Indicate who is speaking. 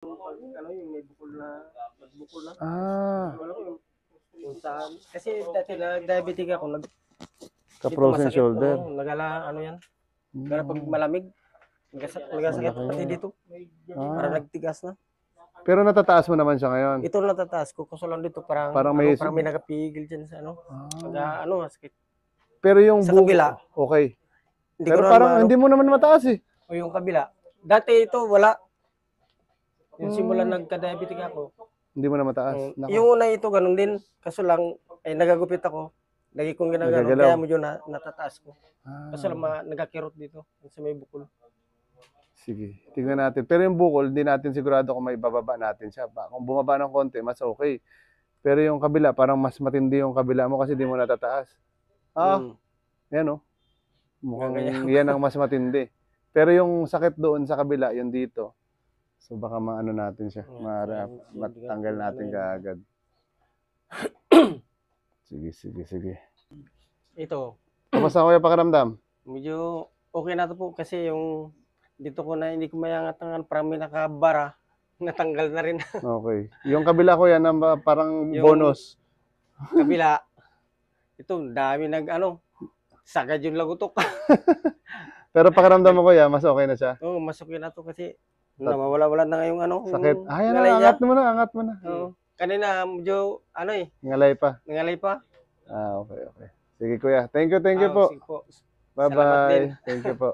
Speaker 1: Ano yung may bukol na, nagbukol na.
Speaker 2: Ah,
Speaker 1: Wala ko yung saan. Kasi dati diabetic ako, dito
Speaker 2: ka-frozen
Speaker 1: masakit.
Speaker 2: shoulder.
Speaker 1: Oo, nagala, ano yan. Pero pag malamig, nagasakit
Speaker 2: Malaki
Speaker 1: pati
Speaker 2: yun.
Speaker 1: dito.
Speaker 2: Ah,
Speaker 1: Parang nagtigas na.
Speaker 2: pero natataas mo naman siya ngayon.
Speaker 1: Ito lang natataas ko. Kaso lang dito
Speaker 2: Parang
Speaker 1: parang may nagapigil dyan sa ano.
Speaker 2: Ah,
Speaker 1: Ano, sakit.
Speaker 2: pero yung
Speaker 1: Sa kabila,
Speaker 2: okay.
Speaker 1: hindi ko
Speaker 2: Pero
Speaker 1: na
Speaker 2: parang
Speaker 1: maano.
Speaker 2: hindi mo naman mataas eh.
Speaker 1: O yung kabila. Dati ito, wala. Yung simula
Speaker 2: Hmm,
Speaker 1: nagka-diabetic ako.
Speaker 2: hindi mo na mataas. Nako,
Speaker 1: Yung una ito, ganun din. Kaso lang, nagagupit ako. Lagi kong ginaganon.
Speaker 2: nagagalaw.
Speaker 1: Kaya medyo natataas ko. Kaso lang,
Speaker 2: Ah,
Speaker 1: nagakirot dito. Sa may bukol.
Speaker 2: sige, tignan natin. Pero yung bukol, hindi natin sigurado kung may bababa natin siya. Kung bumaba ng konti, mas okay. Pero yung kabila, parang mas matindi yung kabila mo kasi di mo natataas. Ah,
Speaker 1: Hmm.
Speaker 2: yan oh. Mukhang
Speaker 1: Gaganyan.
Speaker 2: yan ang mas matindi. Pero yung sakit doon sa kabila, yung dito. So baka maano natin siya. Matanggal natin kaagad. Sige, sige, sige.
Speaker 1: Ito,
Speaker 2: Kamusta kuya pakiramdam?
Speaker 1: medyo okay na to po kasi yung dito ko na hindi ko mayangat-angan, parang may nakabara. Natanggal na rin.
Speaker 2: Okay. Yung kabila ko yan, parang
Speaker 1: Yung
Speaker 2: bonus.
Speaker 1: kabila, ito, dami sagad yung lagutok.
Speaker 2: Pero pakiramdam mo kuya, mas okay na siya.
Speaker 1: Oo, masukin na to kasi nawawala-wala na nga yung
Speaker 2: Sakit.
Speaker 1: yung
Speaker 2: Ayan
Speaker 1: ngalay
Speaker 2: na,
Speaker 1: niya.
Speaker 2: angat mo na, angat mo na.
Speaker 1: Oo. Kanina, medyo,
Speaker 2: Ngalay pa.
Speaker 1: nangalay pa.
Speaker 2: Ah, okay, okay. Sige kuya. Thank you po.
Speaker 1: Sige po. Salamat din.
Speaker 2: Bye-bye. Thank you po.